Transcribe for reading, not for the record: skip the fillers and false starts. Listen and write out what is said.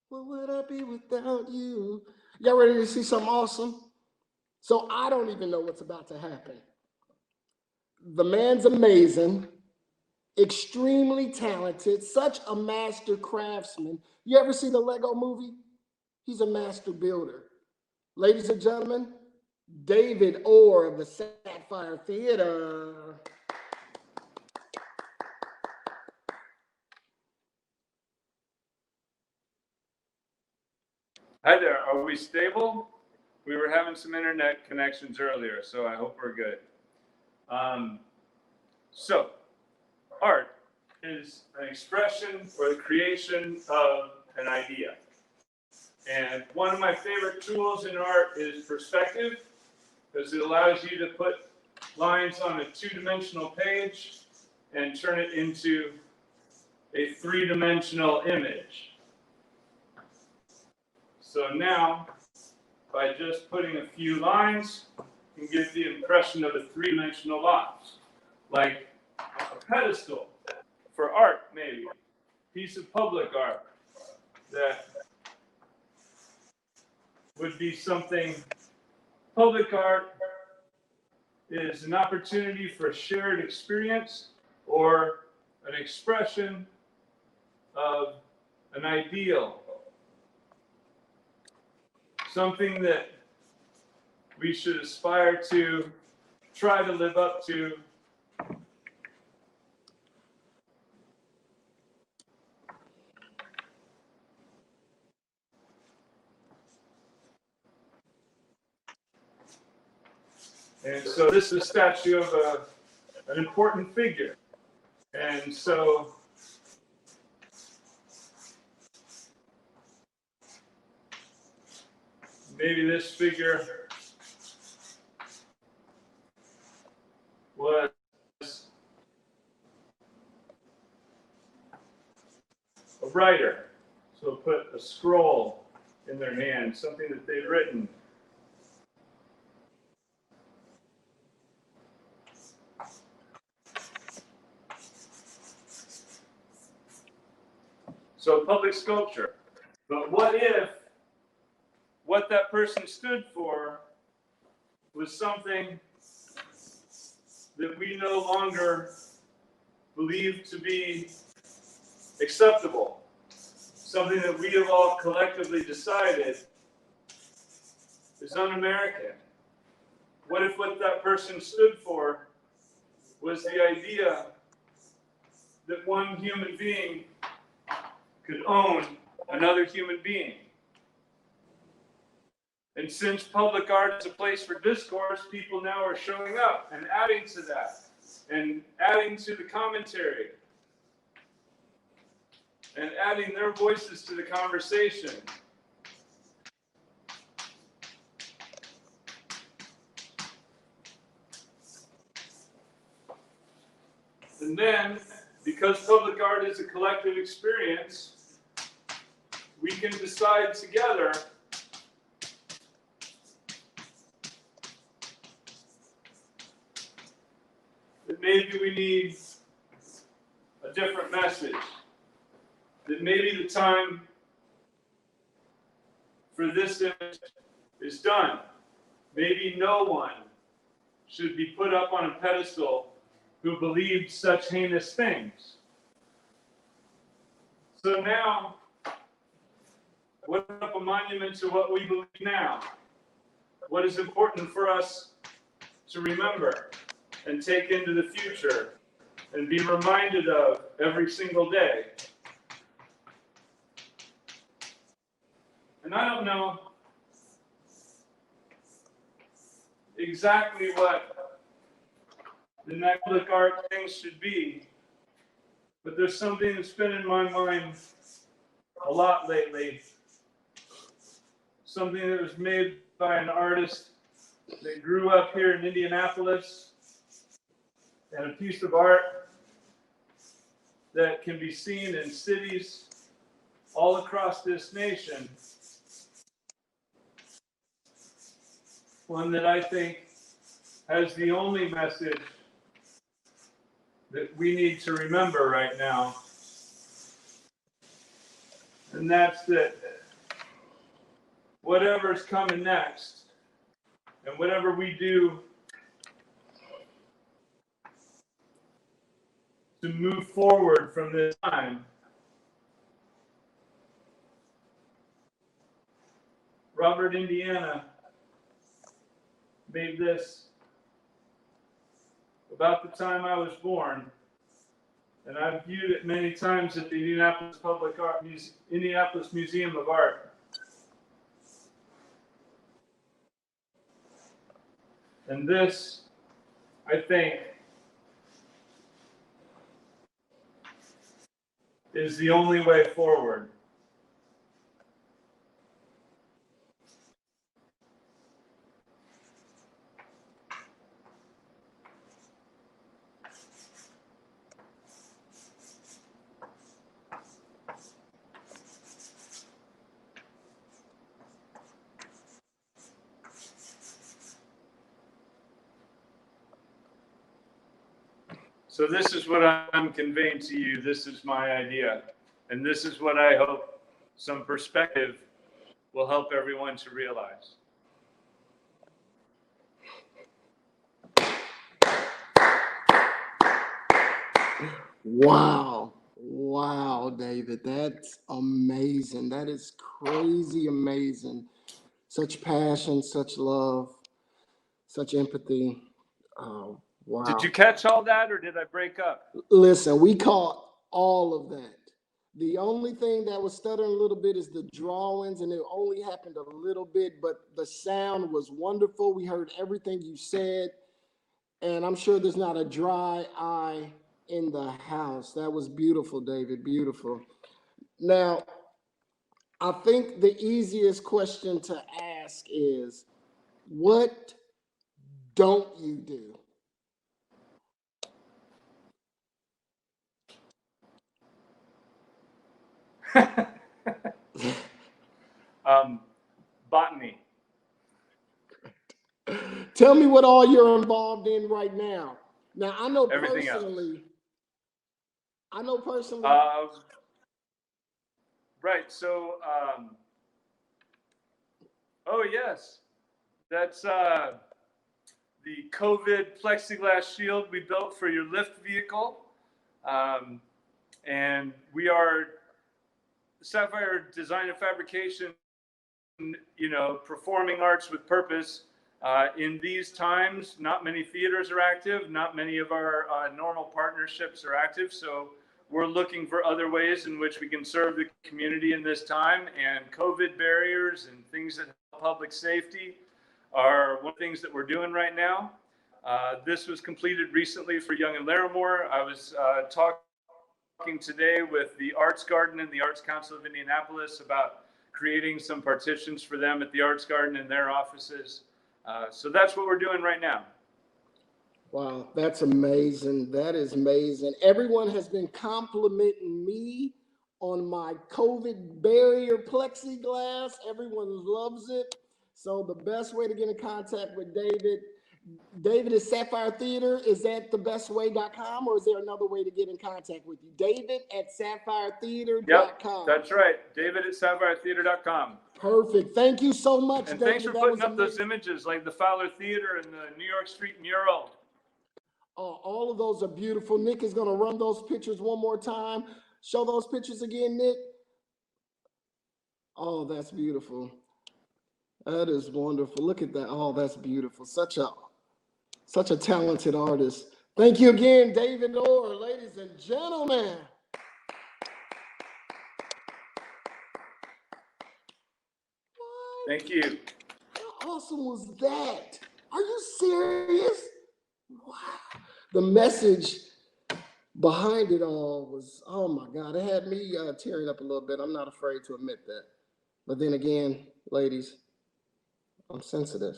What would I be without you? Y'all ready to see something awesome? So I don't even know what's about to happen. The man's amazing, extremely talented, such a master craftsman. You ever see the Lego movie? He's a master builder. Ladies and gentlemen, David Orr of the Sapphire Theater. Hi there, are we stable? We were having some internet connections earlier, so I hope we're good. Um, so, art is an expression or the creation of an idea. And one of my favorite tools in art is perspective, because it allows you to put lines on a two-dimensional page and turn it into a three-dimensional image. So now, by just putting a few lines, you can get the impression of a three-dimensional box, like a pedestal for art, maybe, piece of public art that would be something. Public art is an opportunity for shared experience or an expression of an ideal, something that we should aspire to try to live up to. And so this is a statue of an important figure. And so maybe this figure was a writer. So put a scroll in their hand, something that they'd written. So public sculpture. But what if what that person stood for was something that we no longer believe to be acceptable? Something that we have all collectively decided is un-American? What if what that person stood for was the idea that one human being could own another human being? And since public art is a place for discourse, people now are showing up and adding to that, and adding to the commentary, and adding their voices to the conversation. And then, because public art is a collective experience, we can decide together that maybe we need a different message, that maybe the time for this image is done. Maybe no one should be put up on a pedestal who believed such heinous things. So now, what up a monument to what we believe now? What is important for us to remember and take into the future and be reminded of every single day? And I don't know exactly what the next public art thing should be, but there's something that's been in my mind a lot lately. Something that was made by an artist that grew up here in Indianapolis, and a piece of art that can be seen in cities all across this nation. One that I think has the only message that we need to remember right now. And that's that whatever's coming next and whatever we do to move forward from this time, Robert Indiana made this about the time I was born, and I've viewed it many times at the Indianapolis Museum of Art. And this, I think, is the only way forward. So this is what I'm conveying to you. This is my idea. And this is what I hope some perspective will help everyone to realize. Wow. Wow, David. That's amazing. That is crazy amazing. Such passion, such love, such empathy. Oh, wow. Did you catch all that, or did I break up? Listen, we caught all of that. The only thing that was stuttering a little bit is the drawings, and it only happened a little bit, but the sound was wonderful. We heard everything you said, and I'm sure there's not a dry eye in the house. That was beautiful, David, beautiful. Now, I think the easiest question to ask is, what don't you do? Botany. Tell me what all you're involved in right now. Now, I know Everything personally. Right. So, oh yes, that's the COVID plexiglass shield we built for your lift vehicle, and we are Sapphire Design and Fabrication. You know, performing arts with purpose. In these times, not many theaters are active. Not many of our normal partnerships are active. So we're looking for other ways in which we can serve the community in this time. And COVID barriers and things that help public safety are one of the things that we're doing right now. This was completed recently for Young and Larimore. I was talking today with the Arts Garden and the Arts Council of Indianapolis about creating some partitions for them at the Arts Garden in their offices. So that's what we're doing right now. Wow, that's amazing. That is amazing. Everyone has been complimenting me on my COVID barrier plexiglass. Everyone loves it. So the best way to get in contact with David is Sapphire Theater. Is that the bestway.com, or is there another way to get in contact with you? David at sapphiretheater.com. Yep, that's right. David at sapphiretheater.com. Perfect. Thank you so much, and David. Thanks for putting up those images, like the Fowler Theater and the New York Street mural. All of those are beautiful. Nick is going to run those pictures one more time. Show those pictures again, Nick. Oh, that's beautiful. That is wonderful. Look at that. Oh, that's beautiful. Such a talented artist. Thank you again, David Orr, ladies and gentlemen. What? Thank you. How awesome was that? Are you serious? Wow. The message behind it all was, oh my God, it had me tearing up a little bit. I'm not afraid to admit that. But then again, ladies, I'm sensitive.